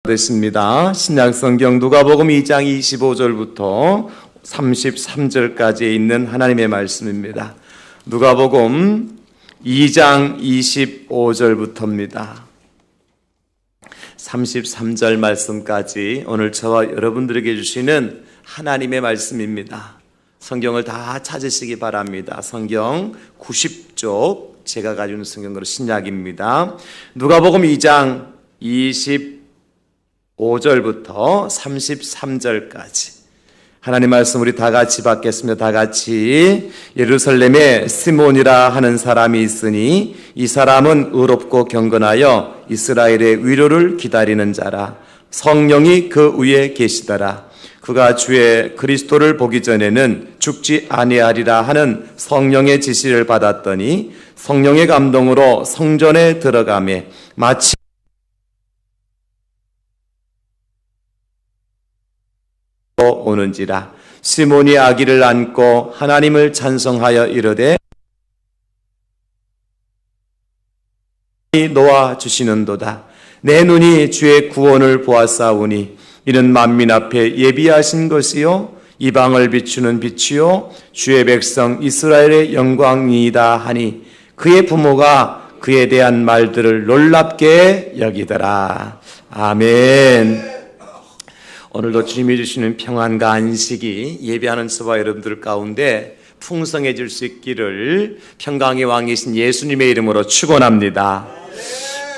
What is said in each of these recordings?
됐습니다. 신약성경 누가복음 2장 25절부터 33절까지 있는 하나님의 말씀입니다. 누가복음 2장 25절부터입니다. 33절 말씀까지 오늘 저와 여러분들에게 주시는 하나님의 말씀입니다. 성경을 다 찾으시기 바랍니다. 성경 90쪽 제가 가지고 있는 성경으로 신약입니다. 누가복음 2장 25절부터 33절까지 하나님 말씀 우리 다 같이 받겠습니다. 다 같이. 예루살렘에 시몬이라 하는 사람이 있으니 이 사람은 의롭고 경건하여 이스라엘의 위로를 기다리는 자라. 성령이 그 위에 계시더라. 그가 주의 그리스도를 보기 전에는 죽지 아니하리라 하는 성령의 지시를 받았더니 성령의 감동으로 성전에 들어가매 마치 오는지라. 시몬이 아기를 안고 하나님을 찬송하여 이르되 놓아 주시는도다. 내 눈이 주의 구원을 보았사오니 이는 만민 앞에 예비하신 것이요 이방을 비추는 빛이요 주의 백성 이스라엘의 영광이다 하니 그의 부모가 그에 대한 말들을 놀랍게 여기더라. 아멘. 오늘도 주님이 주시는 평안과 안식이 예배하는 저와 여러분들 가운데 풍성해질 수 있기를 평강의 왕이신 예수님의 이름으로 축원합니다.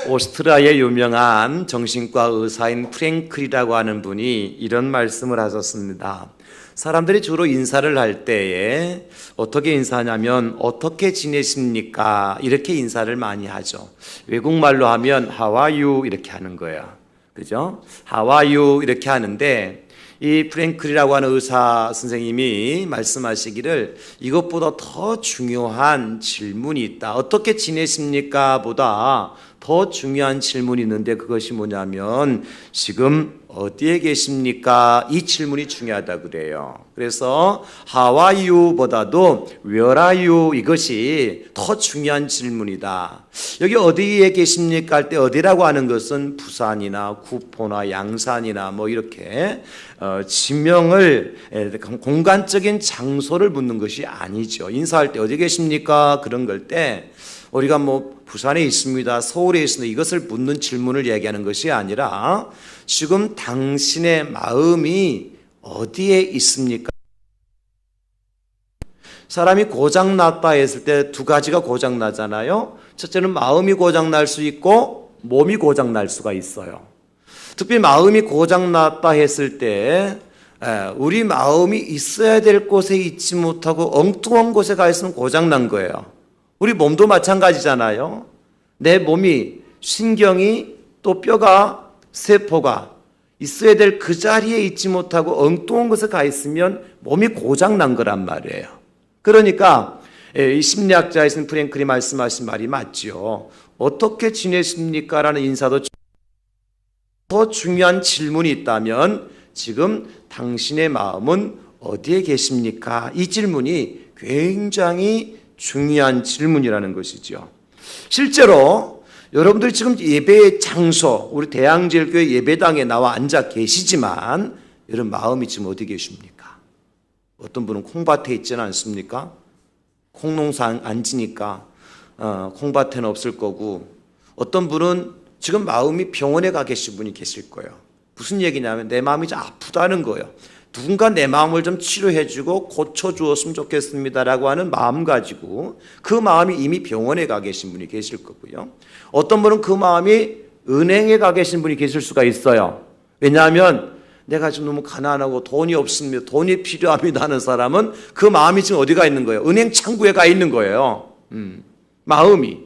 오스트리아의 유명한 정신과 의사인 프랭클이라고 하는 분이 이런 말씀을 하셨습니다. 사람들이 주로 인사를 할 때에 어떻게 인사하냐면 어떻게 지내십니까? 이렇게 인사를 많이 하죠. 외국말로 하면 How are you? 이렇게 하는 거예요. 그죠? How are you? 이렇게 하는데 이 프랭클이라고 하는 의사 선생님이 말씀하시기를 이것보다 더 중요한 질문이 있다. 어떻게 지내십니까? 보다 더 중요한 질문이 있는데 그것이 뭐냐면 지금 어디에 계십니까? 이 질문이 중요하다 그래요. 그래서 How are you? 보다도 Where are you? 이것이 더 중요한 질문이다. 여기 어디에 계십니까? 할 때 어디라고 하는 것은 부산이나 구포나 양산이나 뭐 이렇게 지명을 공간적인 장소를 묻는 것이 아니죠. 인사할 때 어디 계십니까? 그런 걸 때 우리가 뭐 부산에 있습니다, 서울에 있습니다 이것을 묻는 질문을 얘기하는 것이 아니라 지금 당신의 마음이 어디에 있습니까? 사람이 고장났다 했을 때 두 가지가 고장나잖아요. 첫째는 마음이 고장날 수 있고 몸이 고장날 수가 있어요. 특히 마음이 고장났다 했을 때 우리 마음이 있어야 될 곳에 있지 못하고 엉뚱한 곳에 가 있으면 고장난 거예요. 우리 몸도 마찬가지잖아요. 내 몸이 신경이 또 뼈가 세포가 있어야 될 그 자리에 있지 못하고 엉뚱한 곳에 가 있으면 몸이 고장난 거란 말이에요. 그러니까 이 심리학자이신 프랭클이 말씀하신 말이 맞죠. 어떻게 지내십니까? 라는 인사도 더 중요한 질문이 있다면 지금 당신의 마음은 어디에 계십니까? 이 질문이 굉장히 중요한 질문이라는 것이죠. 실제로 여러분들이 지금 예배의 장소, 우리 대양제일교회 예배당에 나와 앉아 계시지만 여러분 마음이 지금 어디 계십니까? 어떤 분은 콩밭에 있지는 않습니까? 콩농사 안 지니까 콩밭에는 없을 거고 어떤 분은 지금 마음이 병원에 가 계신 분이 계실 거예요. 무슨 얘기냐면 내 마음이 좀 아프다는 거예요. 누군가 내 마음을 좀 치료해주고 고쳐주었으면 좋겠습니다라고 하는 마음 가지고 그 마음이 이미 병원에 가 계신 분이 계실 거고요. 어떤 분은 그 마음이 은행에 가 계신 분이 계실 수가 있어요. 왜냐하면 내가 지금 너무 가난하고 돈이 없습니다. 돈이 필요합니다 하는 사람은 그 마음이 지금 어디가 있는 거예요? 은행 창구에 가 있는 거예요. 마음이.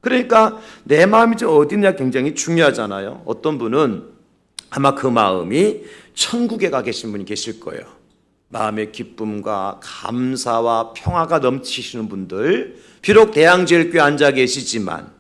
그러니까 내 마음이 지금 어디 있느냐 굉장히 중요하잖아요. 어떤 분은 아마 그 마음이 천국에 가 계신 분이 계실 거예요. 마음의 기쁨과 감사와 평화가 넘치시는 분들, 비록 대양제일교회에 앉아 계시지만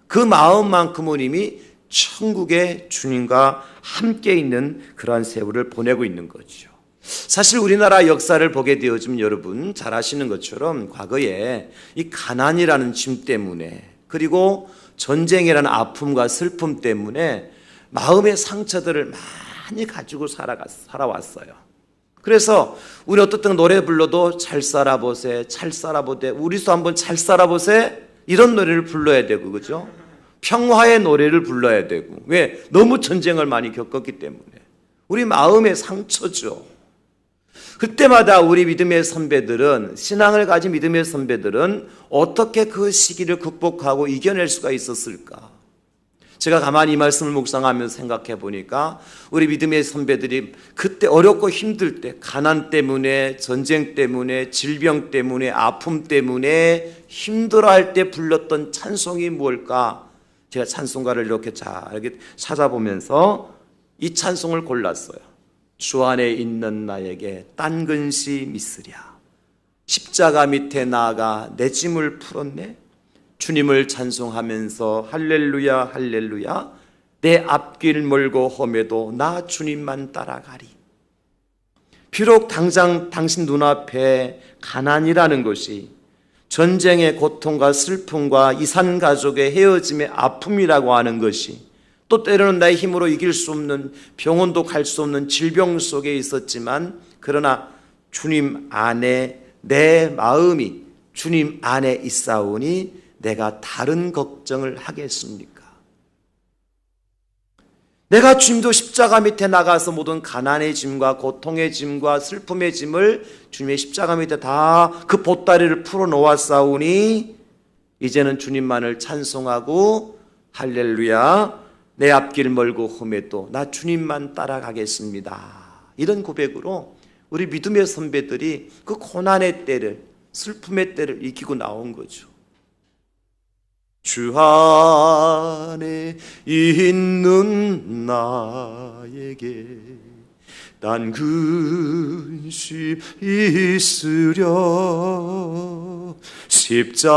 그 마음만큼은 이미 천국의 주님과 함께 있는 그러한 세월을 보내고 있는 거죠. 사실 우리나라 역사를 보게 되어지면 여러분 잘 아시는 것처럼 과거에 이 가난이라는 짐 때문에 그리고 전쟁이라는 아픔과 슬픔 때문에 마음의 상처들을 많이 가지고 살아왔어요. 그래서 우리 어떤 때 노래 불러도 잘 살아보세, 잘 살아보세, 우리도 한번 잘 살아보세, 이런 노래를 불러야 되고, 그죠? 평화의 노래를 불러야 되고. 왜? 너무 전쟁을 많이 겪었기 때문에. 우리 마음의 상처죠. 그때마다 우리 믿음의 선배들은, 신앙을 가진 믿음의 선배들은 어떻게 그 시기를 극복하고 이겨낼 수가 있었을까? 제가 가만히 이 말씀을 묵상하면서 생각해 보니까 우리 믿음의 선배들이 그때 어렵고 힘들 때, 가난 때문에, 전쟁 때문에, 질병 때문에, 아픔 때문에 힘들어할 때 불렀던 찬송이 무엇일까? 제가 찬송가를 이렇게 잘 찾아보면서 이 찬송을 골랐어요. 주 안에 있는 나에게 딴 근시 미쓰랴. 십자가 밑에 나아가 내 짐을 풀었네. 주님을 찬송하면서 할렐루야 할렐루야, 내 앞길 멀고 험해도 나 주님만 따라가리. 비록 당장 당신 눈앞에 가난이라는 것이 전쟁의 고통과 슬픔과 이산 가족의 헤어짐의 아픔이라고 하는 것이, 또 때로는 나의 힘으로 이길 수 없는, 병원도 갈 수 없는 질병 속에 있었지만, 그러나 주님 안에 내 마음이 주님 안에 있사오니 내가 다른 걱정을 하겠습니까? 내가 주님도 십자가 밑에 나가서 모든 가난의 짐과 고통의 짐과 슬픔의 짐을 주님의 십자가 밑에 다 그 보따리를 풀어놓았사오니 이제는 주님만을 찬송하고 할렐루야, 내 앞길 멀고 험해도 나 주님만 따라가겠습니다. 이런 고백으로 우리 믿음의 선배들이 그 고난의 때를, 슬픔의 때를 이기고 나온 거죠. 주 안에 있는 나에게 난 근심 있으랴. 십자가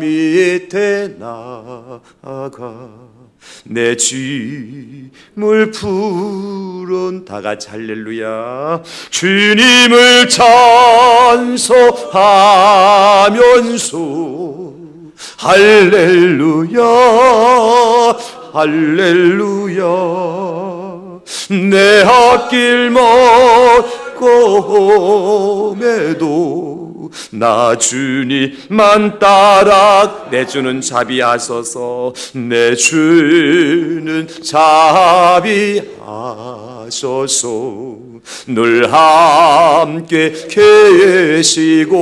밑에 나가 내 짐을 풀은, 다 같이 할렐루야, 주님을 찬송하면서 할렐루야 할렐루야, 내 앞길 멀고 험해도 나 주님만 따라, 내 주는 자비하소서, 내 주는 자비하소서, 늘 함께 계시고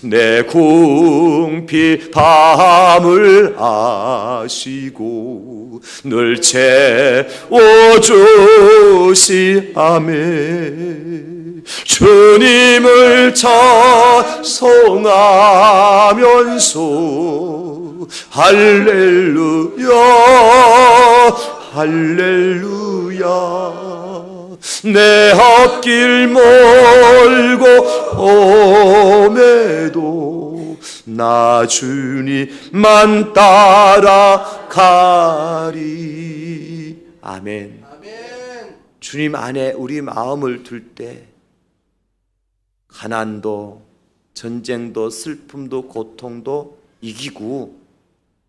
내 궁핍 밤을 아시고 늘 채워주시아멘. 주님을 찬송하면서 할렐루야 할렐루야, 내 앞길 멀고 험해도 나 주님만 따라가리. 아멘. 주님 안에 우리 마음을 둘 때 가난도, 전쟁도, 슬픔도, 고통도 이기고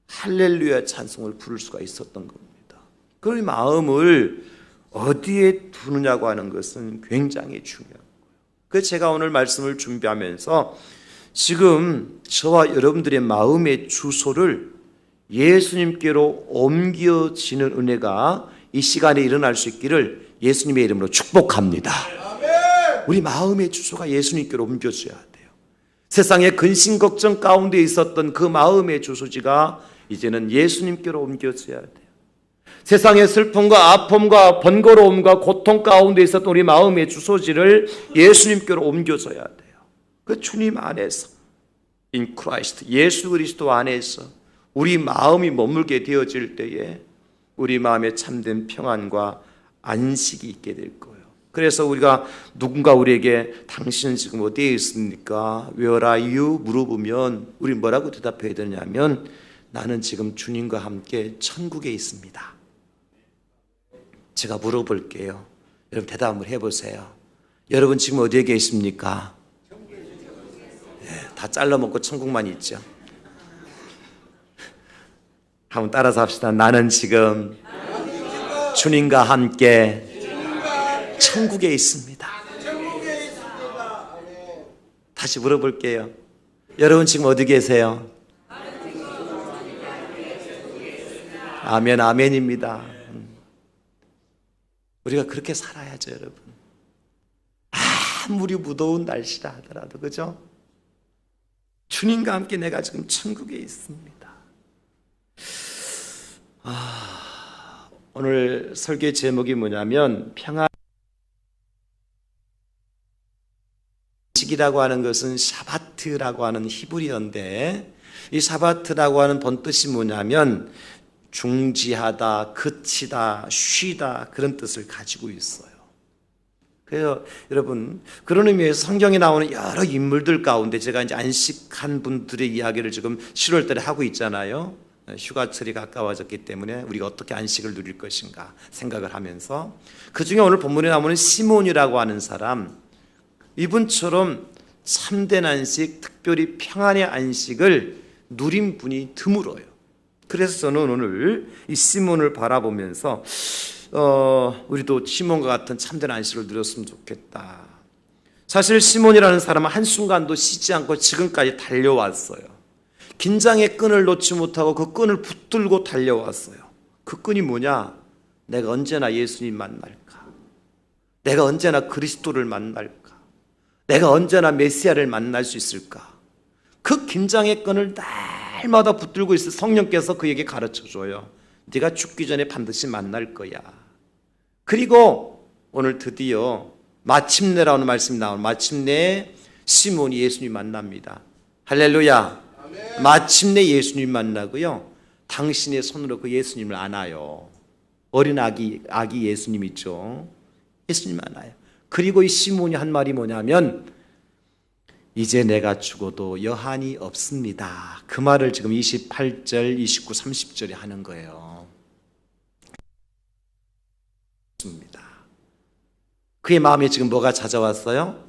할렐루야 찬송을 부를 수가 있었던 겁니다. 그 마음을 어디에 두느냐고 하는 것은 굉장히 중요한 거예요. 그래서 제가 오늘 말씀을 준비하면서 지금 저와 여러분들의 마음의 주소를 예수님께로 옮겨지는 은혜가 이 시간에 일어날 수 있기를 예수님의 이름으로 축복합니다. 우리 마음의 주소가 예수님께로 옮겨져야 돼요. 세상의 근심 걱정 가운데 있었던 그 마음의 주소지가 이제는 예수님께로 옮겨져야 돼요. 세상의 슬픔과 아픔과 번거로움과 고통 가운데 있었던 우리 마음의 주소지를 예수님께로 옮겨져야 돼요. 그 주님 안에서, in Christ, 예수 그리스도 안에서 우리 마음이 머물게 되어질 때에 우리 마음에 참된 평안과 안식이 있게 될 거예요. 그래서 우리가 누군가 우리에게 당신은 지금 어디에 있습니까? Where are you? 물어보면 우리 뭐라고 대답해야 되냐면 나는 지금 주님과 함께 천국에 있습니다. 제가 물어볼게요. 여러분 대답 한번 해보세요. 여러분 지금 어디에 계십니까? 다 잘라먹고 천국만 있죠. 한번 따라서 합시다. 나는 지금 주님과 함께 천국에 있습니다. 다시 물어볼게요. 여러분 지금 어디 계세요? 아멘, 아멘입니다. 우리가 그렇게 살아야죠, 여러분. 아무리 무더운 날씨라 하더라도, 그죠? 주님과 함께 내가 지금 천국에 있습니다. 오늘 설교 제목이 뭐냐면 평안식이라고 하는 것은 샤바트라고 하는 히브리어인데, 이 샤바트라고 하는 본뜻이 뭐냐면 중지하다, 그치다, 쉬다, 그런 뜻을 가지고 있어요. 그래서 여러분, 그런 의미에서 성경에 나오는 여러 인물들 가운데 제가 이제 안식한 분들의 이야기를 지금 7월 달에 하고 있잖아요. 휴가철이 가까워졌기 때문에 우리가 어떻게 안식을 누릴 것인가 생각을 하면서, 그 중에 오늘 본문에 나오는 시몬이라고 하는 사람, 이분처럼 참된 안식, 특별히 평안의 안식을 누린 분이 드물어요. 그래서 저는 오늘 이 시몬을 바라보면서 우리도 시몬과 같은 참된 안식을 누렸으면 좋겠다. 사실 시몬이라는 사람은 한순간도 쉬지 않고 지금까지 달려왔어요. 긴장의 끈을 놓지 못하고 그 끈을 붙들고 달려왔어요. 그 끈이 뭐냐? 내가 언제나 예수님 만날까? 내가 언제나 그리스도를 만날까? 내가 언제나 메시아를 만날 수 있을까? 그 긴장의 끈을 날마다 붙들고 있어. 성령께서 그에게 가르쳐줘요. 네가 죽기 전에 반드시 만날 거야. 그리고 오늘 드디어 마침내라는 말씀이 나오는, 마침내 시몬이 예수님 만납니다. 할렐루야. 아멘. 마침내 예수님 만나고요, 당신의 손으로 그 예수님을 안아요. 어린 아기 예수님 있죠. 예수님 안아요. 그리고 이 시몬이 한 말이 뭐냐면 이제 내가 죽어도 여한이 없습니다. 그 말을 지금 28절, 29, 30절에 하는 거예요. 그의 마음에 지금 뭐가 찾아왔어요?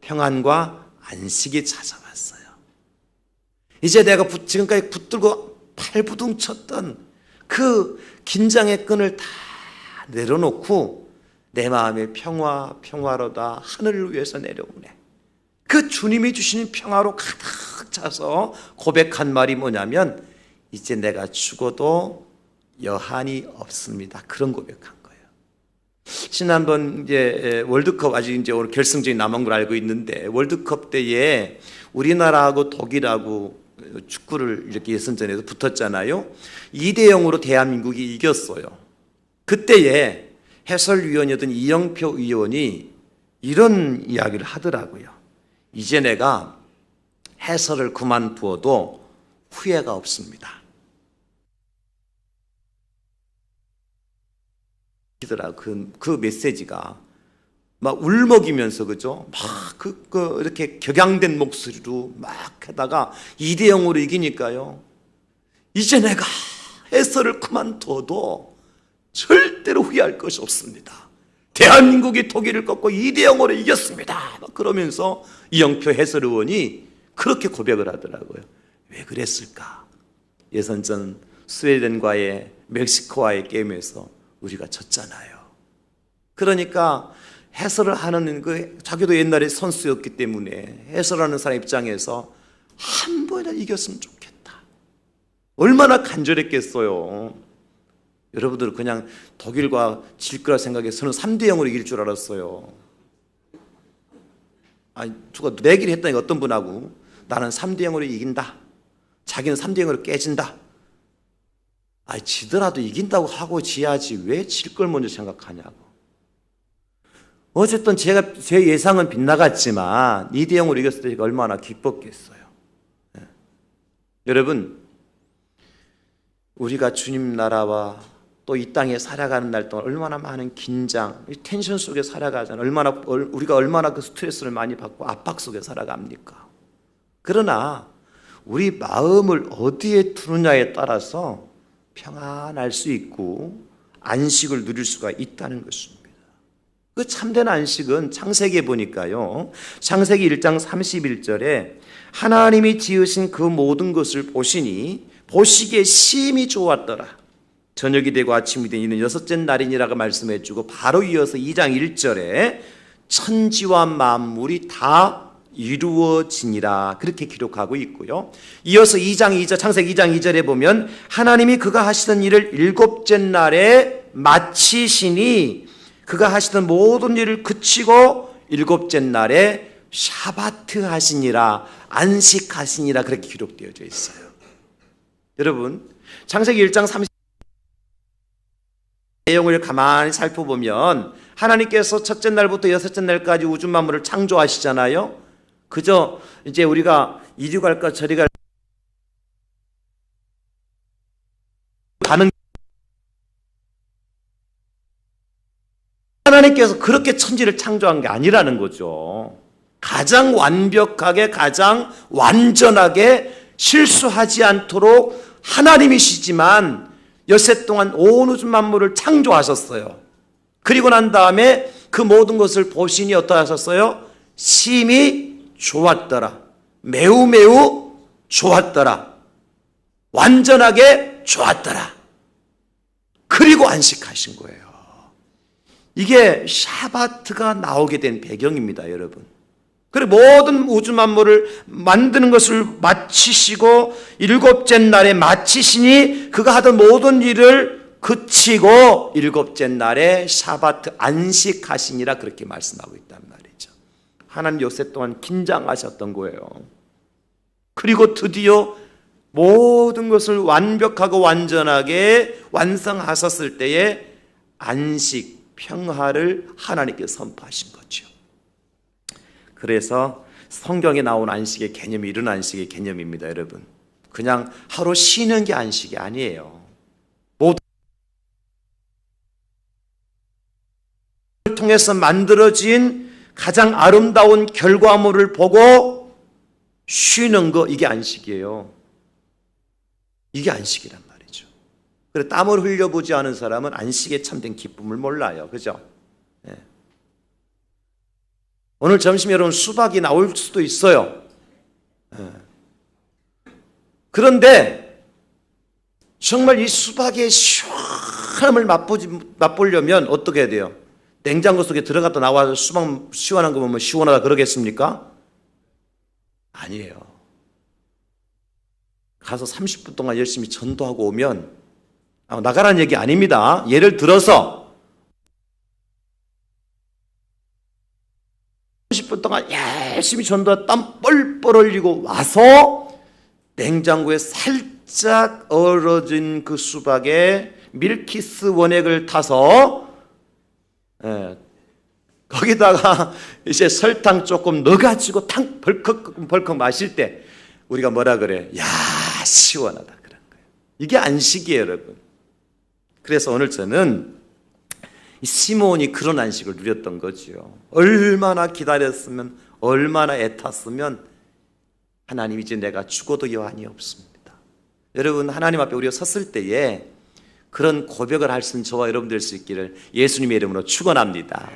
평안과 안식이 찾아왔어요. 이제 내가 지금까지 붙들고 팔부둥쳤던 그 긴장의 끈을 다 내려놓고 내 마음에 평화로다 하늘을 위해서 내려오네. 그 주님이 주시는 평화로 가득 차서 고백한 말이 뭐냐면 이제 내가 죽어도 여한이 없습니다. 그런 고백한 거예요. 지난번 이제 월드컵, 아직 이제 오늘 결승전이 남은 걸 알고 있는데, 월드컵 때에 우리나라하고 독일하고 축구를 이렇게 예선전에서 붙었잖아요. 2대0으로 대한민국이 이겼어요. 그때에 해설위원이었던 이영표 의원이 이런 이야기를 하더라고요. 이제 내가 해설을 그만두어도 후회가 없습니다. 그 메시지가 막 울먹이면서, 그죠? 막 이렇게 격양된 목소리로 막 하다가 2대0으로 이기니까요, 이제 내가 해설을 그만둬도 절대로 후회할 것이 없습니다. 대한민국이 독일을 꺾고 2대0으로 이겼습니다. 막 그러면서 이영표 해설위원이 그렇게 고백을 하더라고요. 왜 그랬을까? 예선전 스웨덴과의, 멕시코와의 게임에서 우리가 졌잖아요. 그러니까 해설을 하는 자기도 옛날에 선수였기 때문에 해설하는 사람 입장에서 한 번이라도 이겼으면 좋겠다. 얼마나 간절했겠어요. 여러분들은 그냥 독일과 질 거라 생각해서 저는 3대0으로 이길 줄 알았어요. 누가 내기를 했다니까, 어떤 분하고 나는 3대0으로 이긴다, 자기는 3대0으로 깨진다. 지더라도 이긴다고 하고 지야지 왜 질 걸 먼저 생각하냐고. 어쨌든 제 예상은 빗나갔지만 2대0으로 이겼을 때 제가 얼마나 기뻤겠어요. 네. 여러분, 우리가 주님 나라와 또 이 땅에 살아가는 날 동안 얼마나 많은 긴장, 텐션 속에 살아가잖아요. 우리가 얼마나 그 스트레스를 많이 받고 압박 속에 살아갑니까? 그러나 우리 마음을 어디에 두느냐에 따라서 평안할 수 있고 안식을 누릴 수가 있다는 것입니다. 그 참된 안식은 창세기에 보니까요, 창세기 1장 31절에 하나님이 지으신 그 모든 것을 보시니 보시기에 심히 좋았더라. 저녁이 되고 아침이 되니 이는 여섯째 날이니라고 말씀해주고 바로 이어서 2장 1절에 천지와 만물이 다 이루어지니라 그렇게 기록하고 있고요. 이어서 2장 2절 창세기 2장 2절에 보면 하나님이 그가 하시던 일을 일곱째 날에 마치시니 그가 하시던 모든 일을 그치고 일곱째 날에 샤바트 하시니라 안식하시니라 그렇게 기록되어져 있어요. 여러분 창세기 1장 30 내용을 가만히 살펴보면 하나님께서 첫째 날부터 여섯째 날까지 우주 만물을 창조하시잖아요. 그저 이제 우리가 이리 갈까 저리 갈까 가는 하나님께서 그렇게 천지를 창조한 게 아니라는 거죠. 가장 완벽하게 가장 완전하게 실수하지 않도록 하나님이시지만 엿새 동안 온 우주 만물을 창조하셨어요. 그리고 난 다음에 그 모든 것을 보시니 어떠하셨어요? 심히 좋았더라. 매우 매우 좋았더라. 완전하게 좋았더라. 그리고 안식하신 거예요. 이게 샤바트가 나오게 된 배경입니다, 여러분. 그리고 모든 우주 만물을 만드는 것을 마치시고 일곱째 날에 마치시니 그가 하던 모든 일을 그치고 일곱째 날에 샤바트 안식하시니라 그렇게 말씀하고 있단 말이죠. 하나님 요새 동안 긴장하셨던 거예요. 그리고 드디어 모든 것을 완벽하고 완전하게 완성하셨을 때에 안식, 평화를 하나님께 선포하신 거죠. 그래서 성경에 나온 안식의 개념이 이런 안식의 개념입니다, 여러분. 그냥 하루 쉬는 게 안식이 아니에요. 모든 것을 통해서 만들어진 가장 아름다운 결과물을 보고 쉬는 거, 이게 안식이에요. 이게 안식이란 말이죠. 그래 땀을 흘려보지 않은 사람은 안식에 참된 기쁨을 몰라요. 그죠? 네. 오늘 점심 여러분 수박이 나올 수도 있어요. 그런데 정말 이 수박의 시원함을 맛보려면 어떻게 해야 돼요? 냉장고 속에 들어갔다 나와서 수박 시원한 거 보면 시원하다 그러겠습니까? 아니에요. 가서 30분 동안 열심히 전도하고 오면 나가라는 얘기 아닙니다. 예를 들어서 30분 동안 열심히 전도하다 땀 뻘뻘 흘리고 와서 냉장고에 살짝 얼어진 그 수박에 밀키스 원액을 타서 거기다가 이제 설탕 조금 넣어가지고 탕 벌컥 마실 때 우리가 뭐라 그래? 야 시원하다 그런 거예요. 이게 안식이에요, 여러분. 그래서 오늘 저는 시몬이 그런 안식을 누렸던 거죠. 얼마나 기다렸으면, 얼마나 애탔으면 하나님 이제 내가 죽어도 여한이 없습니다. 여러분 하나님 앞에 우리가 섰을 때에 그런 고백을 할 수 있는 저와 여러분 될 수 있기를 예수님의 이름으로 축원합니다.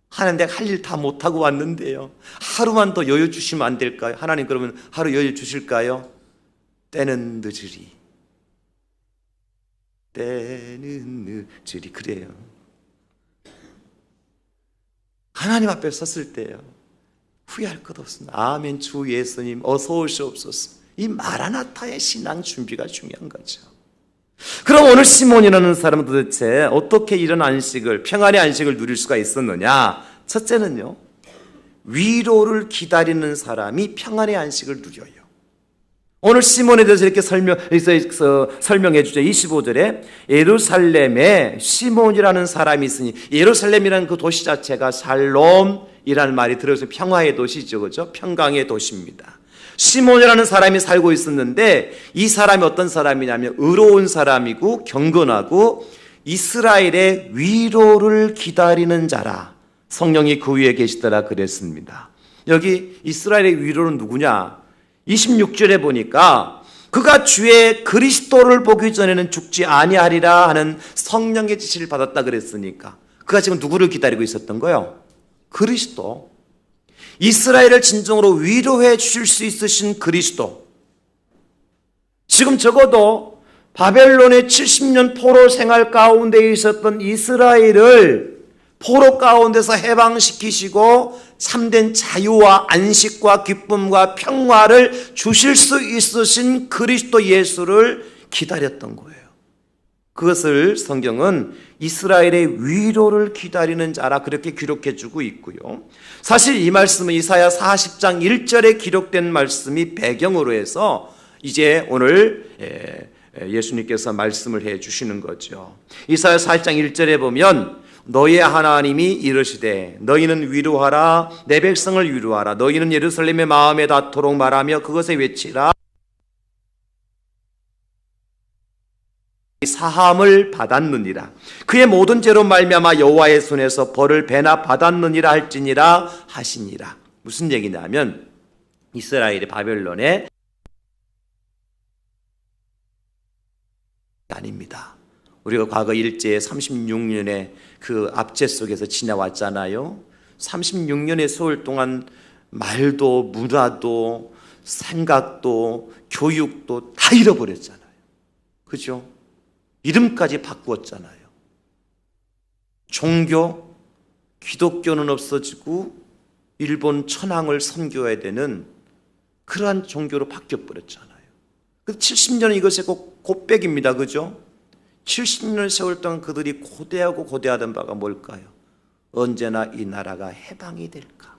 하나님 내가 할 일 다 못하고 왔는데요. 하루만 더 여유 주시면 안 될까요? 하나님 그러면 하루 여유 주실까요? 때는 늦으리. 때는 늦으리. 그래요. 하나님 앞에 섰을 때요. 후회할 것 없습니다. 아멘. 주 예수님 어서 오시옵소서. 이 마라나타의 신앙 준비가 중요한 거죠. 그럼 오늘 시몬이라는 사람은 도대체 어떻게 이런 안식을, 평안의 안식을 누릴 수가 있었느냐? 첫째는요, 위로를 기다리는 사람이 평안의 안식을 누려요. 오늘 시몬에 대해서 이렇게 설명해 주죠. 25절에 예루살렘에 시몬이라는 사람이 있으니, 예루살렘이라는 그 도시 자체가 살롬이라는 말이 들어서 평화의 도시죠. 그죠? 평강의 도시입니다. 시몬이라는 사람이 살고 있었는데 이 사람이 어떤 사람이냐면 의로운 사람이고 경건하고 이스라엘의 위로를 기다리는 자라. 성령이 그 위에 계시더라 그랬습니다. 여기 이스라엘의 위로는 누구냐? 26절에 보니까 그가 주의 그리스도를 보기 전에는 죽지 아니하리라 하는 성령의 지시를 받았다 그랬으니까 그가 지금 누구를 기다리고 있었던 거예요? 그리스도. 이스라엘을 진정으로 위로해 주실 수 있으신 그리스도. 지금 적어도 바벨론의 70년 포로 생활 가운데 있었던 이스라엘을 포로 가운데서 해방시키시고 참된 자유와 안식과 기쁨과 평화를 주실 수 있으신 그리스도 예수를 기다렸던 거예요. 그것을 성경은 이스라엘의 위로를 기다리는 자라 그렇게 기록해 주고 있고요. 사실 이 말씀은 이사야 40장 1절에 기록된 말씀이 배경으로 해서 이제 오늘 예수님께서 말씀을 해 주시는 거죠. 이사야 40장 1절에 보면 너희의 하나님이 이르시되 너희는 위로하라 내 백성을 위로하라 너희는 예루살렘의 마음에 닿도록 말하며 그것에 외치라 사함을 받았느니라 그의 모든 죄로 말미암아 여호와의 손에서 벌을 배나 받았느니라 할지니라 하시니라. 무슨 얘기냐면 이스라엘이 바벨론에 아닙니다. 우리가 과거 일제 36년의 그 압제 속에서 지나왔잖아요. 36년의 세월 동안 말도 문화도 생각도 교육도 다 잃어버렸잖아요. 그죠? 이름까지 바꾸었잖아요. 종교, 기독교는 없어지고 일본 천황을 섬겨야 되는 그러한 종교로 바뀌어버렸잖아요. 70년은 이것의 곱백입니다. 그죠? 70년의 세월 동안 그들이 고대하던 바가 뭘까요? 언제나 이 나라가 해방이 될까?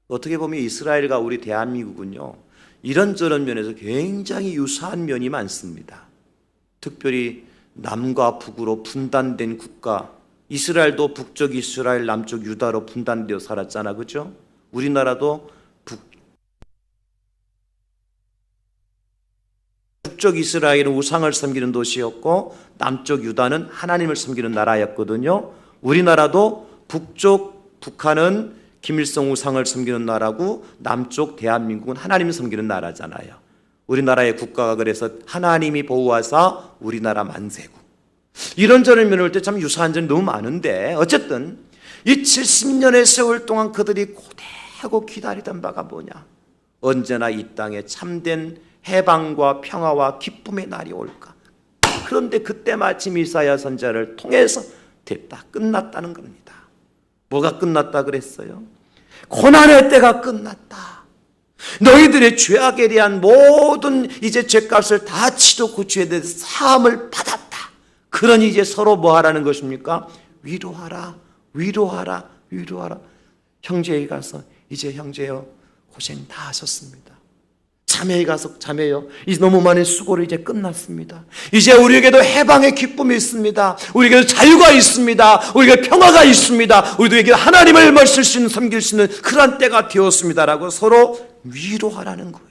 어떻게 보면 이스라엘과 우리 대한민국은요, 이런저런 면에서 굉장히 유사한 면이 많습니다. 특별히 남과 북으로 분단된 국가, 이스라엘도 북쪽 이스라엘, 남쪽 유다로 분단되어 살았잖아. 그죠? 우리나라도 북쪽 이스라엘은 우상을 섬기는 도시였고 남쪽 유다는 하나님을 섬기는 나라였거든요. 우리나라도 북쪽 북한은 김일성 우상을 섬기는 나라고 남쪽 대한민국은 하나님을 섬기는 나라잖아요. 우리나라의 국가가 그래서 하나님이 보호하사 우리나라 만세국. 이런저런 면을 볼 때 참 유사한 점이 너무 많은데 어쨌든 이 70년의 세월 동안 그들이 고대하고 기다리던 바가 뭐냐? 언제나 이 땅에 참된 해방과 평화와 기쁨의 날이 올까? 그런데 그때 마침 이사야 선지자를 통해서 됐다, 끝났다는 겁니다. 뭐가 끝났다 그랬어요? 고난의 때가 끝났다. 너희들의 죄악에 대한 모든 이제 죄값을 다 치르고 그 죄에 대해서 사함을 받았다. 그러니 이제 서로 뭐 하라는 것입니까? 위로하라, 위로하라, 위로하라. 형제에 가서 이제 형제요 고생 다 하셨습니다. 자매에 가서 자매요 이제 너무 많은 수고를 이제 끝났습니다. 이제 우리에게도 해방의 기쁨이 있습니다. 우리에게도 자유가 있습니다. 우리에게 평화가 있습니다. 우리에게 하나님을 멀실 수 있는 섬길 수 있는 그런 때가 되었습니다라고 서로 위로하라는 거예요.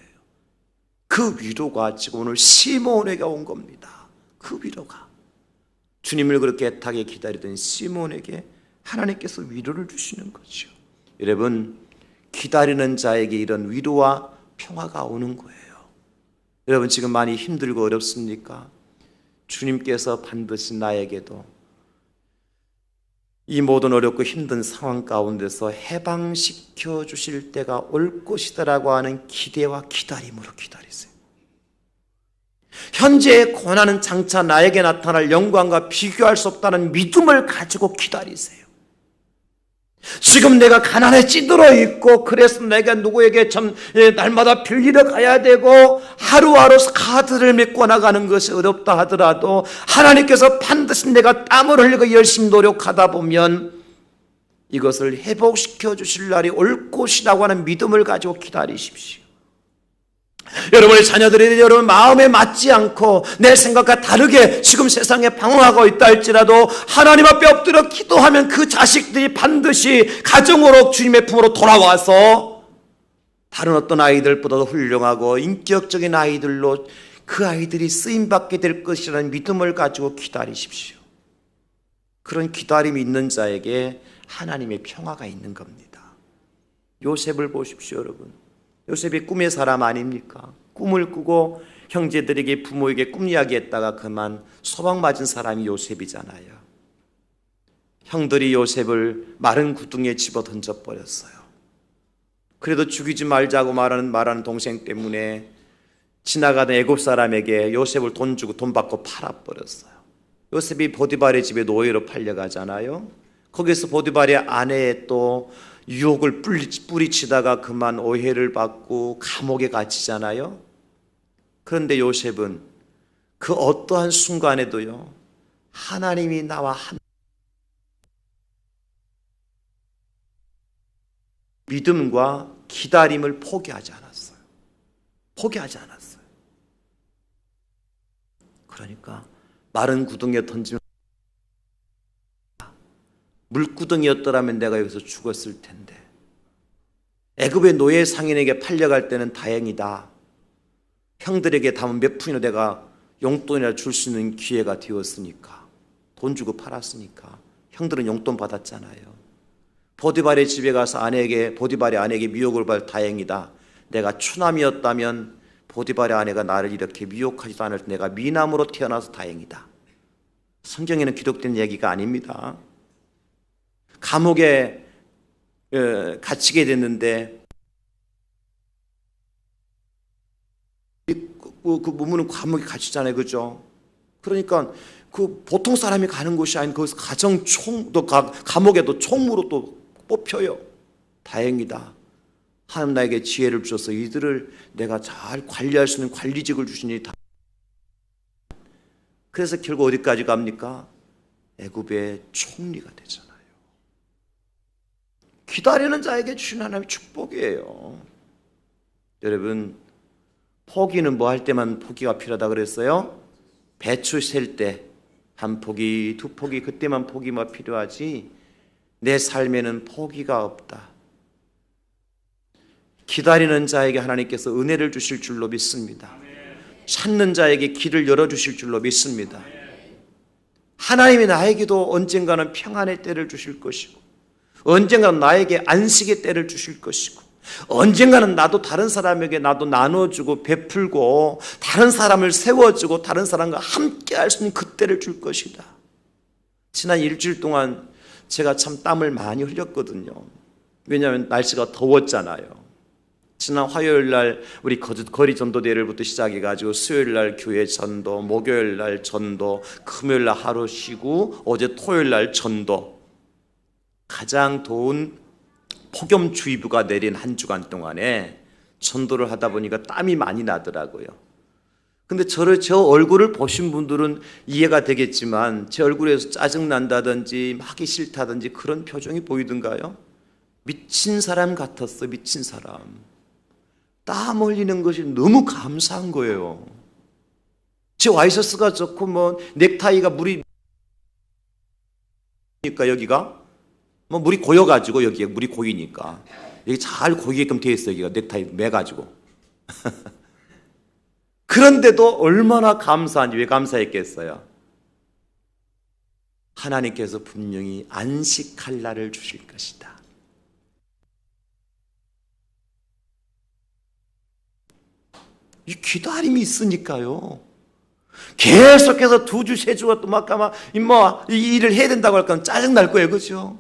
그 위로가 지금 오늘 시몬에게 온 겁니다. 그 위로가 주님을 그렇게 애타게 기다리던 시몬에게 하나님께서 위로를 주시는 거죠. 여러분, 기다리는 자에게 이런 위로와 평화가 오는 거예요. 여러분 지금 많이 힘들고 어렵습니까? 주님께서 반드시 나에게도 이 모든 어렵고 힘든 상황 가운데서 해방시켜 주실 때가 올 것이다라고 하는 기대와 기다림으로 기다리세요. 현재의 고난은 장차 나에게 나타날 영광과 비교할 수 없다는 믿음을 가지고 기다리세요. 지금 내가 가난에 찌들어 있고 그래서 내가 누구에게 참 날마다 빌리러 가야 되고 하루하루 카드를 메꿔 나가는 것이 어렵다 하더라도 하나님께서 반드시 내가 땀을 흘리고 열심히 노력하다 보면 이것을 회복시켜 주실 날이 올 것이라고 하는 믿음을 가지고 기다리십시오. 여러분의 자녀들이 여러분 마음에 맞지 않고 내 생각과 다르게 지금 세상에 방황하고 있다 할지라도 하나님 앞에 엎드려 기도하면 그 자식들이 반드시 가정으로 주님의 품으로 돌아와서 다른 어떤 아이들보다도 훌륭하고 인격적인 아이들로 그 아이들이 쓰임받게 될 것이라는 믿음을 가지고 기다리십시오. 그런 기다림이 있는 자에게 하나님의 평화가 있는 겁니다. 요셉을 보십시오. 여러분, 요셉이 꿈의 사람 아닙니까? 꿈을 꾸고 형제들에게 부모에게 꿈 이야기했다가 그만 소방맞은 사람이 요셉이잖아요. 형들이 요셉을 마른 구덩이에 집어 던져버렸어요. 그래도 죽이지 말자고 말하는 동생 때문에 지나가던 애굽 사람에게 요셉을 돈 주고 돈 받고 팔아버렸어요. 요셉이 보디발의 집에 노예로 팔려가잖아요. 거기서 보디발의 아내의 또 유혹을 뿌리치다가 그만 오해를 받고 감옥에 갇히잖아요. 그런데 요셉은 그 어떠한 순간에도요, 하나님이 나와 믿음과 기다림을 포기하지 않았어요. 포기하지 않았어요. 그러니까 마른 구덩이에 던지면, 물구덩이였더라면 내가 여기서 죽었을 텐데, 애굽의 노예 상인에게 팔려갈 때는 다행이다. 형들에게 담은 몇 푼이나 내가 용돈이나 줄 수 있는 기회가 되었으니까, 돈 주고 팔았으니까 형들은 용돈 받았잖아요. 보디발의 집에 가서 보디발의 아내에게 미혹을 받아 다행이다. 내가 추남이었다면 보디발의 아내가 나를 이렇게 미혹하지도 않을 때 내가 미남으로 태어나서 다행이다. 성경에는 기록된 얘기가 아닙니다. 감옥에 갇히게 됐는데 그 몸은 감옥에 갇히잖아요, 그죠? 그러니까 그 보통 사람이 가는 곳이 아닌 거기서 감옥에도 총무로 또 뽑혀요. 다행이다. 하나님 나에게 지혜를 주셔서 이들을 내가 잘 관리할 수 있는 관리직을 주시니 다. 그래서 결국 어디까지 갑니까? 애굽의 총리가 되잖아요. 기다리는 자에게 주신 하나님의 축복이에요. 여러분, 포기는 뭐 할 때만 포기가 필요하다 그랬어요? 배추 셀 때 한 포기, 두 포기, 그때만 포기가 필요하지 내 삶에는 포기가 없다. 기다리는 자에게 하나님께서 은혜를 주실 줄로 믿습니다. 찾는 자에게 길을 열어주실 줄로 믿습니다. 하나님이 나에게도 언젠가는 평안의 때를 주실 것이고, 언젠가는 나에게 안식의 때를 주실 것이고, 언젠가는 나도 다른 사람에게 나도 나눠주고 베풀고 다른 사람을 세워주고 다른 사람과 함께 할 수 있는 그 때를 줄 것이다. 지난 일주일 동안 제가 참 땀을 많이 흘렸거든요. 왜냐하면 날씨가 더웠잖아요. 지난 화요일 날 우리 거리 전도대회부터 시작해가지고 수요일 날 교회 전도, 목요일 날 전도, 금요일 날 하루 쉬고 어제 토요일 날 전도, 가장 더운 폭염주의보가 내린 한 주간 동안에 전도를 하다 보니까 땀이 많이 나더라고요. 근데 저 얼굴을 보신 분들은 이해가 되겠지만 제 얼굴에서 짜증난다든지 하기 싫다든지 그런 표정이 보이던가요? 미친 사람 같았어. 미친 사람. 땀 흘리는 것이 너무 감사한 거예요. 제 와이셔츠가 좋고 뭐 넥타이가 물이 여기가 뭐 물이 고여가지고 여기에 물이 고이니까 여기 잘 고이게끔 되어 있어요. 여기가 넥타이 매가지고. 그런데도 얼마나 감사한지. 왜 감사했겠어요? 하나님께서 분명히 안식할 날을 주실 것이다. 이 기다림이 있으니까요. 계속해서 2주, 3주가 또 막 이 일을 해야 된다고 할까 짜증날 거예요. 그렇죠?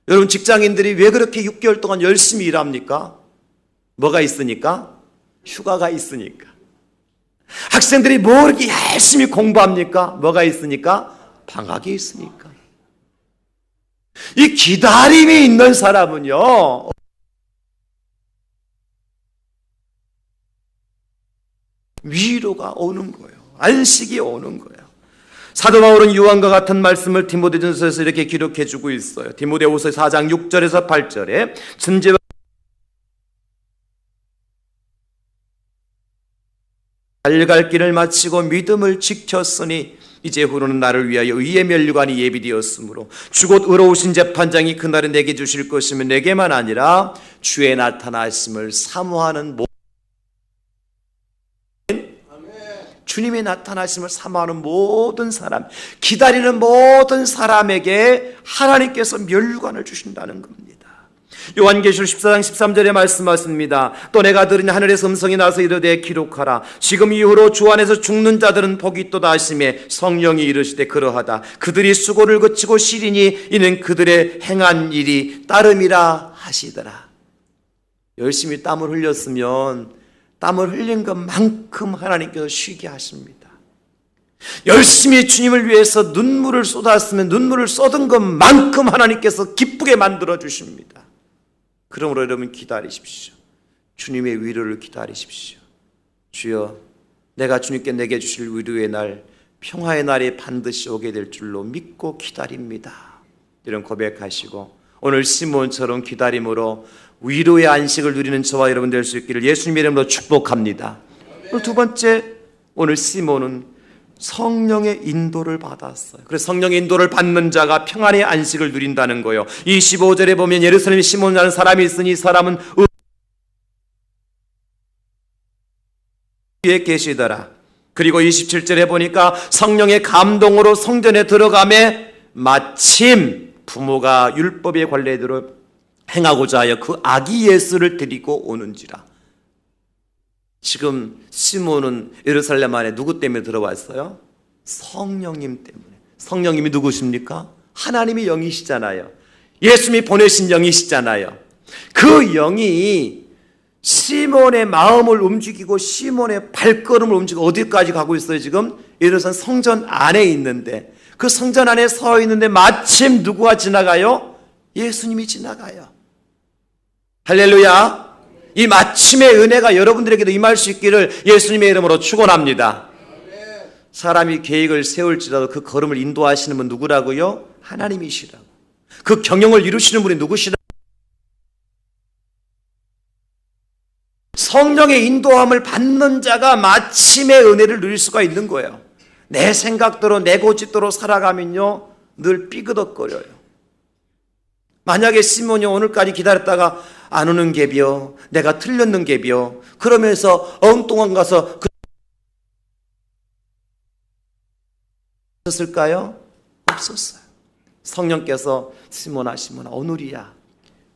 여러분, 직장인들이 왜 그렇게 6개월 동안 열심히 일합니까? 뭐가 있으니까? 휴가가 있으니까. 학생들이 뭐 이렇게 열심히 공부합니까? 뭐가 있으니까? 방학이 있으니까. 이 기다림이 있는 사람은요, 위로가 오는 거예요. 안식이 오는 거예요. 사도 바울은 요한과 같은 말씀을 디모데전서에서 이렇게 기록해 주고 있어요. 디모데후서 4장 6절에서 8절에 천재와 달려갈 길을 마치고 믿음을 지켰으니 이제후로는 나를 위하여 의의 면류관이 예비되었으므로 주곧 의로우신 재판장이 그날에 내게 주실 것이면 내게만 아니라 주의 나타나심을 사모하는 주님의 나타나심을 사모하는 모든 사람, 기다리는 모든 사람에게 하나님께서 면류관을 주신다는 겁니다. 요한계시록 14장 13절에 말씀하십니다. 또 내가 들은 하늘에서 음성이 나서 이르되 기록하라. 지금 이후로 주 안에서 죽는 자들은 복이 있도다 하시매 성령이 이르시되 그러하다. 그들이 수고를 거치고 쉬리니 이는 그들의 행한 일이 따름이라 하시더라. 열심히 땀을 흘렸으면 땀을 흘린 것만큼 하나님께서 쉬게 하십니다. 열심히 주님을 위해서 눈물을 쏟았으면 눈물을 쏟은 것만큼 하나님께서 기쁘게 만들어 주십니다. 그러므로 여러분 기다리십시오. 주님의 위로를 기다리십시오. 주여, 내가 주님께 내게 주실 위로의 날, 평화의 날이 반드시 오게 될 줄로 믿고 기다립니다. 이런 고백하시고 오늘 시몬처럼 기다림으로 위로의 안식을 누리는 저와 여러분 될 수 있기를 예수님의 이름으로 축복합니다. 그리고 두 번째, 오늘 시몬은 성령의 인도를 받았어요. 그래서 성령의 인도를 받는 자가 평안의 안식을 누린다는 거예요. 25절에 보면 예루살렘에 시몬이라는 사람이 있으니 이 사람은 위에 계시더라. 그리고 27절에 보니까 성령의 감동으로 성전에 들어가매 마침 부모가 율법의 관례대로 행하고자 하여 그 아기 예수를 데리고 오는지라. 지금 시몬은 예루살렘 안에 누구 때문에 들어왔어요? 성령님 때문에. 성령님이 누구십니까? 하나님의 영이시잖아요. 예수님이 보내신 영이시잖아요. 그 영이 시몬의 마음을 움직이고 시몬의 발걸음을 움직이고 어디까지 가고 있어요? 지금 예루살렘 성전 안에 있는데, 그 성전 안에 서 있는데 마침 누구가 지나가요? 예수님이 지나가요. 할렐루야. 이 마침의 은혜가 여러분들에게도 임할 수 있기를 예수님의 이름으로 축원합니다. 사람이 계획을 세울지라도 그 걸음을 인도하시는 분 누구라고요? 하나님이시라고. 그 경영을 이루시는 분이 누구시라고? 성령의 인도함을 받는 자가 마침의 은혜를 누릴 수가 있는 거예요. 내 생각대로 내 고집대로 살아가면요 늘 삐그덕거려요. 만약에 시몬이 오늘까지 기다렸다가 안 오는 갭이요, 내가 틀렸는 갭이요, 그러면서 엉뚱한 가서 없었을까요? 없었어요. 성령께서 시몬아 오늘이야,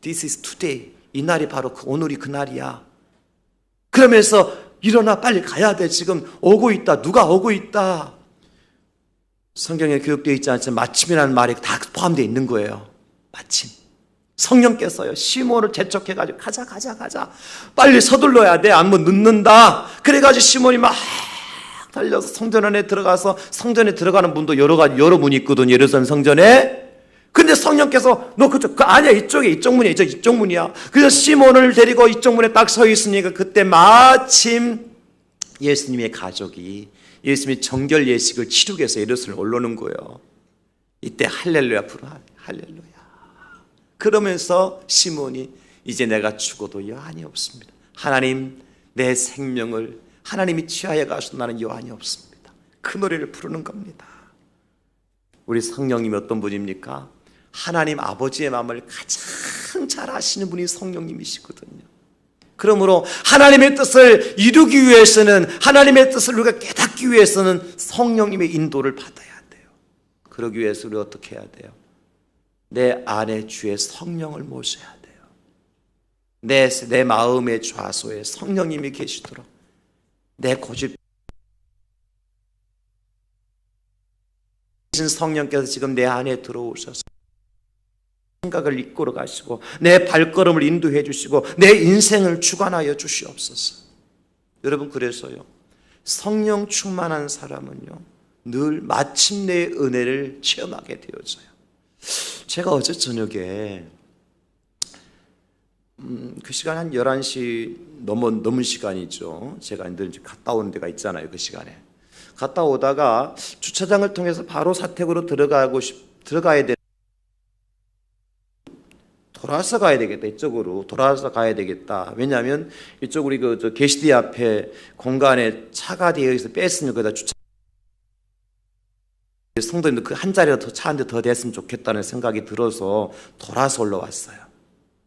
This is today, 이 날이 바로 오늘이 그 날이야. 그러면서 일어나 빨리 가야 돼. 지금 오고 있다. 누가 오고 있다. 성경에 기록되어 있지 않지만 마침이라는 말이 다 포함되어 있는 거예요. 마침. 성령께서요 시몬을 재촉해가지고 가자 빨리 서둘러야 돼, 안 뭐 늦는다. 그래가지고 시몬이 막 달려서 성전 안에 들어가서, 성전에 들어가는 문도 여러 문이 있거든요, 예루살렘 성전에. 근데 성령께서 너 그쪽 아니야, 이쪽 문이야, 이쪽 문이야. 그래서 시몬을 데리고 이쪽 문에 딱 서 있으니까 그때 마침 예수님의 가족이 예수님의 정결 예식을 치르기 위해서 예루살렘에 올라오는 거예요. 이때 할렐루야 부르, 할렐루야. 그러면서 시몬이 이제 내가 죽어도 여한이 없습니다. 하나님, 내 생명을 하나님이 취하여 가셔도 나는 여한이 없습니다. 그 노래를 부르는 겁니다. 우리 성령님이 어떤 분입니까? 하나님 아버지의 마음을 가장 잘 아시는 분이 성령님이시거든요. 그러므로 하나님의 뜻을 이루기 위해서는, 하나님의 뜻을 우리가 깨닫기 위해서는 성령님의 인도를 받아야 돼요. 그러기 위해서 우리가 어떻게 해야 돼요? 내 안에 주의 성령을 모셔야 돼요. 내 마음의 좌소에 성령님이 계시도록 내 고집 성령께서 지금 내 안에 들어오셔서 생각을 이끌어 가시고 내 발걸음을 인도해 주시고 내 인생을 주관하여 주시옵소서. 여러분, 그래서요 성령 충만한 사람은요 늘 마침내의 은혜를 체험하게 되어져요. 제가 어제 저녁에 그 시간 한 11시 넘은 시간이죠. 제가 늘 갔다 오는 데가 있잖아요. 그 시간에 갔다 오다가 주차장을 통해서 바로 사택으로 들어가야 돼. 돌아서 가야 되겠다. 이쪽으로 돌아서 가야 되겠다. 왜냐하면 이쪽 우리 그 게시대 앞에 공간에 차가 되어 있어 뺐으면 거기다 주차. 성도님들 그 한 자리라도 차 한 대 더 됐으면 좋겠다는 생각이 들어서 돌아서 올라왔어요.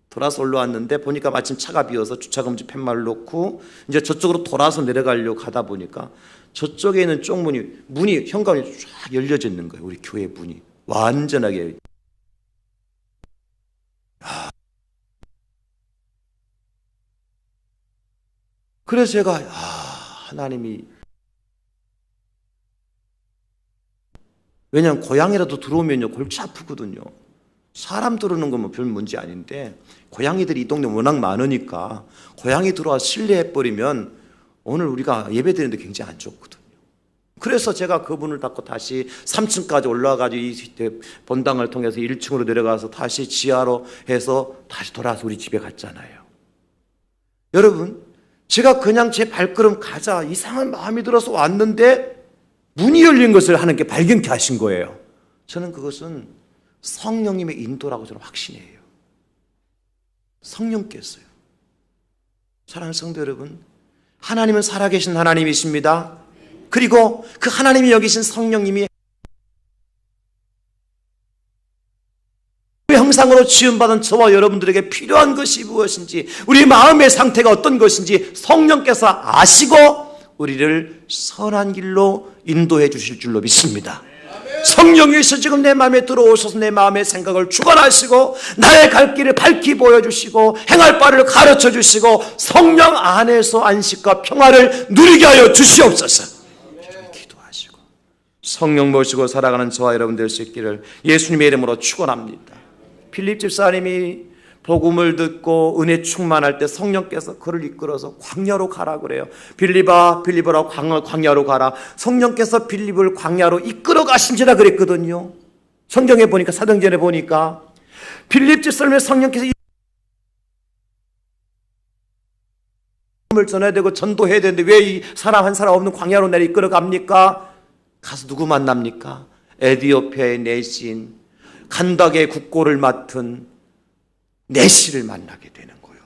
돌아서 올라왔는데 보니까 마침 차가 비어서 주차금지 팻말을 놓고 이제 저쪽으로 돌아서 내려가려고 가다 보니까 저쪽에 있는 쪽 문이 현관이 쫙 열려져 있는 거예요. 우리 교회 문이 완전하게. 그래서 제가 하나님이, 왜냐하면 고양이라도 들어오면요 골치 아프거든요. 사람 들어오는 건 뭐 별 문제 아닌데 고양이들이 이 동네 워낙 많으니까 고양이 들어와 실내해버리면 오늘 우리가 예배 드리는데 굉장히 안 좋거든요. 그래서 제가 그분을 닫고 다시 3층까지 올라가가지고 이 본당을 통해서 1층으로 내려가서 다시 지하로 해서 다시 돌아와서 우리 집에 갔잖아요. 여러분, 제가 그냥 제 발걸음 가자 이상한 마음이 들어서 왔는데 문이 열린 것을 하나님께 발견케 하신 거예요. 저는 그것은 성령님의 인도라고 저는 확신해요. 성령께서요. 사랑하는 성도 여러분, 하나님은 살아계신 하나님이십니다. 그리고 그 하나님이 여기신 성령님이 형상으로 지음받은 저와 여러분들에게 필요한 것이 무엇인지, 우리 마음의 상태가 어떤 것인지 성령께서 아시고 우리를 선한 길로 인도해 주실 줄로 믿습니다. 성령께서 지금 내 마음에 들어오셔서 내 마음의 생각을 주관하시고 나의 갈 길을 밝히 보여주시고 행할 바를 가르쳐 주시고 성령 안에서 안식과 평화를 누리게 하여 주시옵소서. 기도하시고 성령 모시고 살아가는 저와 여러분 될 수 있기를 예수님의 이름으로 축원합니다. 필립 집사님이 복음을 듣고 은혜 충만할 때 성령께서 그를 이끌어서 광야로 가라 그래요. 빌립보라 광야로 가라. 성령께서 빌립을 광야로 이끌어 가신지라 그랬거든요. 성경에 보니까, 사도행전에 보니까 빌립 집사님의 성령께서 복음을 전해야 되고 전도해야 되는데 왜 이 사람 한 사람 없는 광야로 내려 이끌어 갑니까? 가서 누구 만납니까? 에디오피아의 내신, 간닥의 국고를 맡은 내시를 만나게 되는 거예요.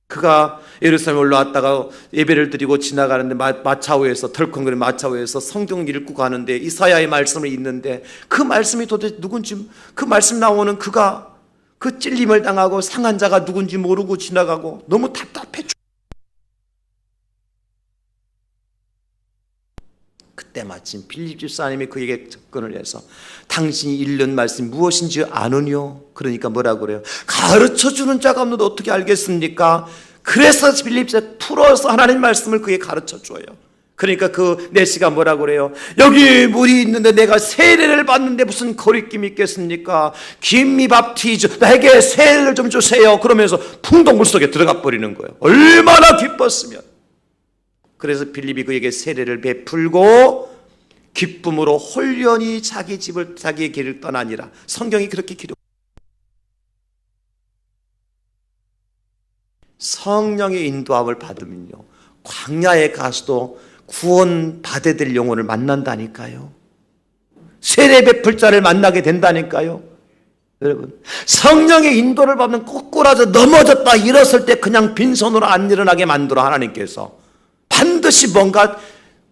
그가 예루살렘에 올라왔다가 예배를 드리고 지나가는데 마차오에서 덜컹거리는 마차오에서 성경 읽고 가는데 이사야의 말씀을 읽는데 그 말씀이 도대체 누군지, 그 말씀 나오는 그가 그 찔림을 당하고 상한 자가 누군지 모르고 지나가고 너무 답답해. 그때 마침 빌립 집사님이 그에게 접근을 해서 당신이 읽는 말씀이 무엇인지 아느뇨? 그러니까 뭐라고 그래요? 가르쳐주는 자가 없는데 어떻게 알겠습니까? 그래서 빌립 집사님이 풀어서 하나님 말씀을 그에게 가르쳐줘요. 그러니까 그 내시가 뭐라고 그래요? 여기 물이 있는데 내가 세례를 받는데 무슨 거리낌이 있겠습니까? 김미 밥티즈, 나에게 세례를 좀 주세요. 그러면서 풍덩 물속에 들어가 버리는 거예요. 얼마나 기뻤으면. 그래서 빌립이 그에게 세례를 베풀고 기쁨으로 홀연히 자기 집을, 자기의 길을 떠나니라. 성경이 그렇게 기록. 성령의 인도함을 받으면요, 광야에 가서도 구원 받아야 될 영혼을 만난다니까요. 세례 베풀 자를 만나게 된다니까요. 여러분, 성령의 인도를 받으면 꼬꾸라져 넘어졌다 일었을 때 그냥 빈손으로 안 일어나게 만들어 하나님께서 반드시 뭔가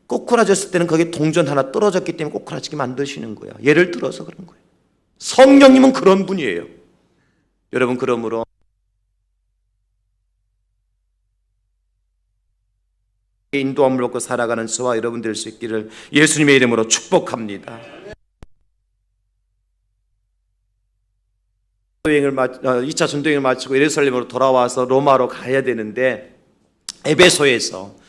꼬꾸라졌을 때는 거기에 동전 하나 떨어졌기 때문에 꼬꾸라지게 만드시는 거야. 예를 들어서 그런 거예요. 성령님은 그런 분이에요. 여러분, 그러므로 인도함을 받고 살아가는 저와 여러분 될 수 있기를 예수님의 이름으로 축복합니다. 2차 전도여행을 마치고 예루살렘으로 돌아와서 로마로 가야 되는데 에베소에서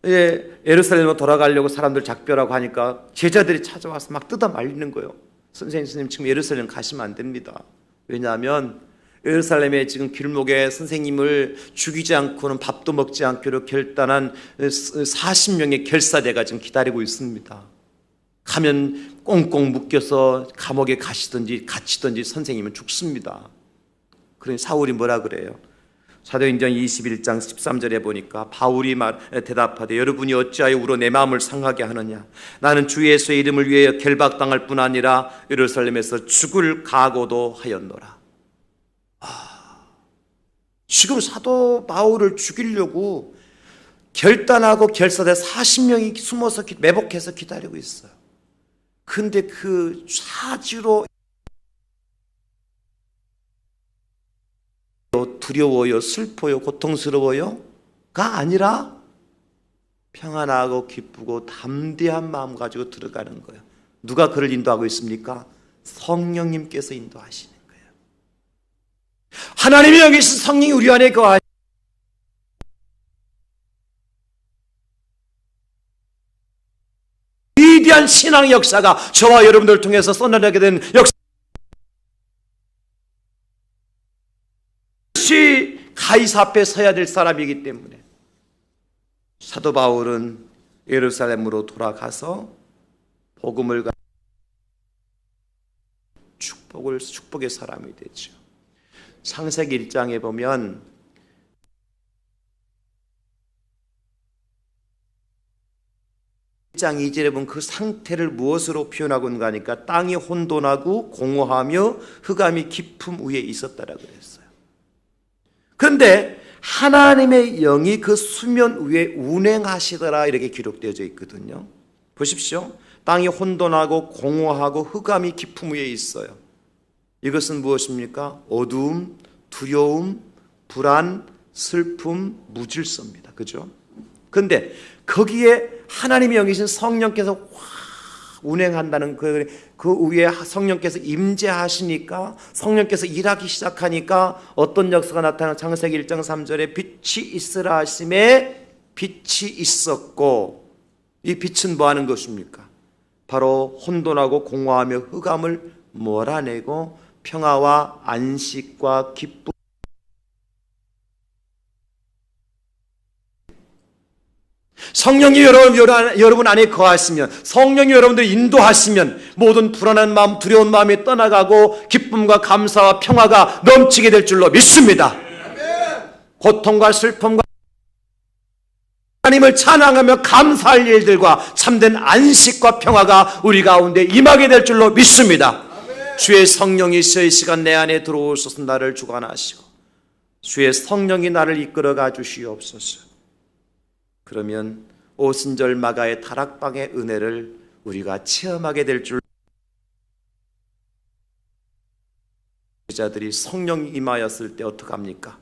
예루살렘으로 돌아가려고 사람들 작별하고 하니까 제자들이 찾아와서 막 뜯어 말리는 거예요. 선생님 지금 예루살렘 가시면 안 됩니다. 왜냐하면 예루살렘에 지금 길목에 선생님을 죽이지 않고는 밥도 먹지 않기로 결단한 40명의 결사대가 지금 기다리고 있습니다. 가면 꽁꽁 묶여서 감옥에 가시든지 갇히든지 선생님은 죽습니다. 그러니 사울이 뭐라 그래요? 사도행전 21장 13절에 보니까 바울이 대답하되 여러분이 어찌하여 울어 내 마음을 상하게 하느냐? 나는 주 예수의 이름을 위하여 결박당할 뿐 아니라 예루살렘에서 죽을 각오도 하였노라. 지금 사도 바울을 죽이려고 결단하고 결사대 40명이 숨어서 매복해서 기다리고 있어요. 근데 그 사지로 두려워요, 슬퍼요, 고통스러워요가 아니라 평안하고 기쁘고 담대한 마음 가지고 들어가는 거예요. 누가 그를 인도하고 있습니까? 성령님께서 인도하시는 거예요. 하나님이 여기서 성령이 우리 안에 거하시. 위대한 신앙의 역사가 저와 여러분들을 통해서 써내게 된 역사. 가이사 앞에 서야 될 사람이기 때문에 사도 바울은 예루살렘으로 돌아가서 복음을 축복의 사람이 되죠. 창세기 1장에 보면 장 2절에 보면 그 상태를 무엇으로 표현하고 있는가 하니까 땅이 혼돈하고 공허하며 흑암이 깊음 위에 있었다라고 그랬어요. 그런데 하나님의 영이 그 수면 위에 운행하시더라 이렇게 기록되어져 있거든요. 보십시오. 땅이 혼돈하고 공허하고 흑암이 깊음 위에 있어요. 이것은 무엇입니까? 어두움, 두려움, 불안, 슬픔, 무질서입니다. 그죠? 그런데 거기에 하나님의 영이신 성령께서 운행한다는 그 위에 성령께서 임재하시니까 성령께서 일하기 시작하니까 어떤 역사가 나타나는 창세기 1장 3절에 빛이 있으라 하심에 빛이 있었고, 이 빛은 뭐 하는 것입니까? 바로 혼돈하고 공허하며 흑암을 몰아내고 평화와 안식과 기쁨, 성령이 여러분 안에 거하시면, 성령이 여러분들 인도하시면 모든 불안한 마음, 두려운 마음이 떠나가고 기쁨과 감사와 평화가 넘치게 될 줄로 믿습니다. 고통과 슬픔과 하나님을 찬양하며 감사할 일들과 참된 안식과 평화가 우리 가운데 임하게 될 줄로 믿습니다. 주의 성령이시여 이 시간 내 안에 들어오셔서 나를 주관하시고 주의 성령이 나를 이끌어가 주시옵소서. 그러면 오순절 마가의 다락방의 은혜를 우리가 체험하게 될 줄, 자들이 성령이 임하였을 때 어떡합니까?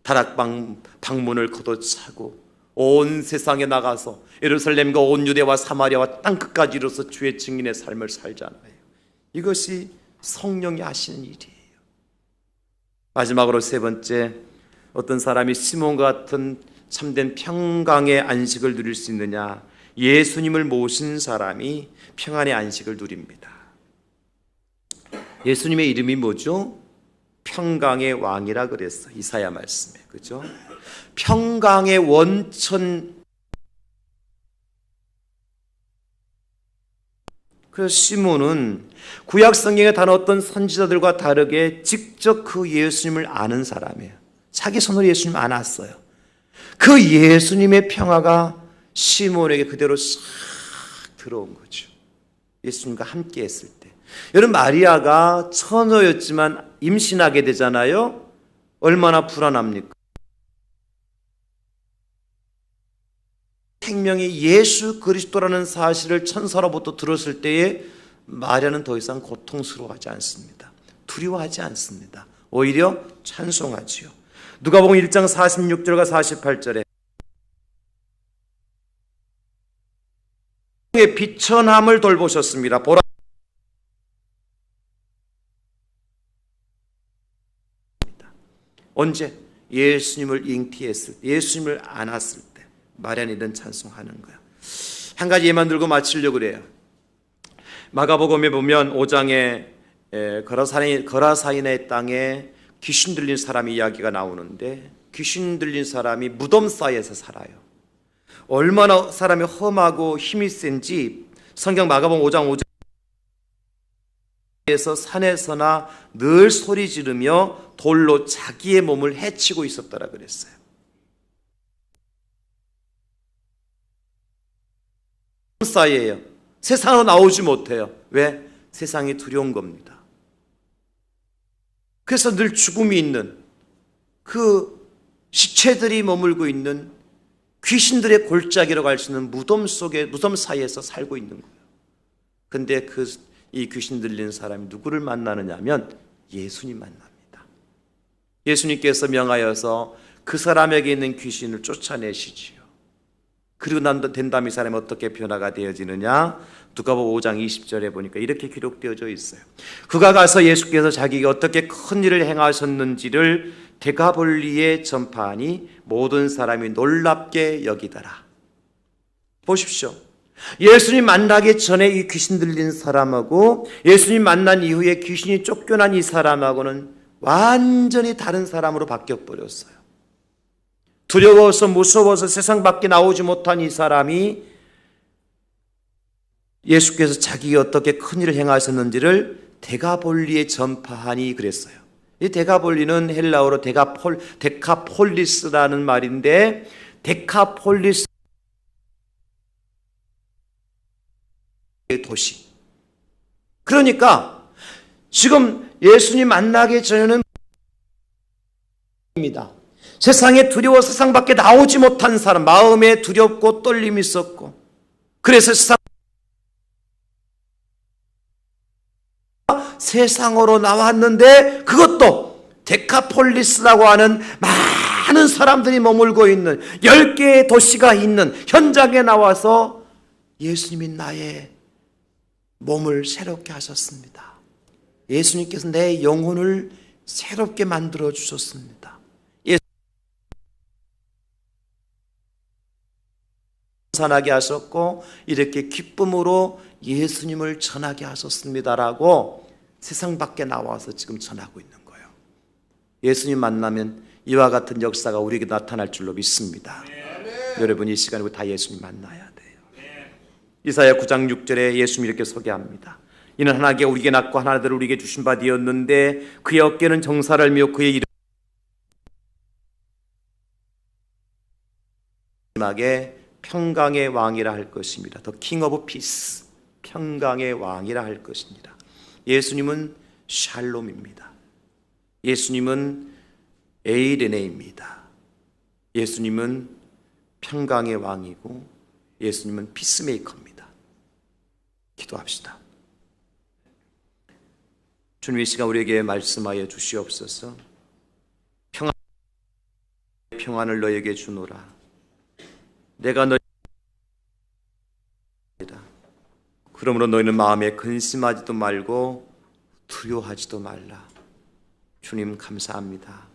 다락방 방문을 걷어차고 온 세상에 나가서 예루살렘과 온 유대와 사마리아와 땅끝까지 이뤄서 주의 증인의 삶을 살잖아요. 이것이 성령이 하시는 일이에요. 마지막으로 세 번째, 어떤 사람이 시몬과 같은 참된 평강의 안식을 누릴 수 있느냐? 예수님을 모신 사람이 평안의 안식을 누립니다. 예수님의 이름이 뭐죠? 평강의 왕이라 그랬어. 이사야 말씀에. 그죠? 평강의 원천. 그래서 시몬은 구약 성경에 단 어떤 선지자들과 다르게 직접 그 예수님을 아는 사람이에요. 자기 손으로 예수님을 안았어요. 그 예수님의 평화가 시몬에게 그대로 싹 들어온 거죠. 예수님과 함께 했을 때. 여러분, 마리아가 처녀였지만 임신하게 되잖아요. 얼마나 불안합니까? 생명이 예수 그리스도라는 사실을 천사로부터 들었을 때에 마리아는 더 이상 고통스러워하지 않습니다. 두려워하지 않습니다. 오히려 찬송하지요. 누가복음 1장 46절과 48절에 비천함을 돌보셨습니다. 보라, 언제? 예수님을 잉티했을 때, 예수님을 안았을 때 마리아는 이런 찬송하는 거야. 한 가지 예만 들고 마치려고 그래요. 마가복음에 보면 5장에 거라사인의 땅에 귀신 들린 사람이 이야기가 나오는데, 귀신 들린 사람이 무덤 사이에서 살아요. 얼마나 사람이 험하고 힘이 센지 성경 마가복음 5장 5절에서 산에서나 늘 소리 지르며 돌로 자기의 몸을 해치고 있었더라 그랬어요. 무덤 사이에요. 세상으로 나오지 못해요. 왜? 세상이 두려운 겁니다. 그래서 늘 죽음이 있는, 그 시체들이 머물고 있는 귀신들의 골짜기로 갈 수 있는 무덤 속에, 무덤 사이에서 살고 있는 거예요. 근데 이 귀신 들린 사람이 누구를 만나느냐 하면 예수님 만납니다. 예수님께서 명하여서 그 사람에게 있는 귀신을 쫓아내시지요. 그리고 된 다음에 이 사람이 어떻게 변화가 되어지느냐? 누가복음 5장 20절에 보니까 이렇게 기록되어져 있어요. 그가 가서 예수께서 자기가 어떻게 큰 일을 행하셨는지를 데가볼리에 전파하니 모든 사람이 놀랍게 여기더라. 보십시오. 예수님 만나기 전에 이 귀신 들린 사람하고 예수님 만난 이후에 귀신이 쫓겨난 이 사람하고는 완전히 다른 사람으로 바뀌어 버렸어요. 두려워서 무서워서 세상 밖에 나오지 못한 이 사람이 예수께서 자기가 어떻게 큰일을 행하셨는지를 데가볼리에 전파하니 그랬어요. 이 데가볼리는 헬라어로 데카폴리스라는 말인데, 데카폴리스 도시. 그러니까 지금 예수님 만나기 전에는 세상에 두려워 세상 밖에 나오지 못한 사람, 마음에 두렵고 떨림이 있었고, 그래서 세상으로 나왔는데, 그것도 데카폴리스라고 하는 많은 사람들이 머물고 있는 10개의 도시가 있는 현장에 나와서 예수님이 나의 몸을 새롭게 하셨습니다. 예수님께서 내 영혼을 새롭게 만들어 주셨습니다. 전하게 하셨고 이렇게 기쁨으로 예수님을 전하게 하셨습니다라고 세상 밖에 나와서 지금 전하고 있는 거예요. 예수님 만나면 이와 같은 역사가 우리에게 나타날 줄로 믿습니다. 여러분, 이 시간에 다 예수님 만나야 돼요. 이사야 9장 6절에 예수님이 이렇게 소개합니다. 이는 하나님께 우리에게 낳고 하나님을 우리에게 주신 바 되었는데 그의 어깨는 정사를 메고 그의 이름 마지막에 평강의 왕이라 할 것입니다. The King of Peace, 평강의 왕이라 할 것입니다. 예수님은 샬롬입니다. 예수님은 에이레네입니다. 예수님은 평강의 왕이고 예수님은 피스메이커입니다. 기도합시다. 주님, 이 시간 우리에게 말씀하여 주시옵소서. 평안을 너에게 주노라. 내가 너희다. 그러므로 너희는 마음에 근심하지도 말고 두려워하지도 말라. 주님 감사합니다.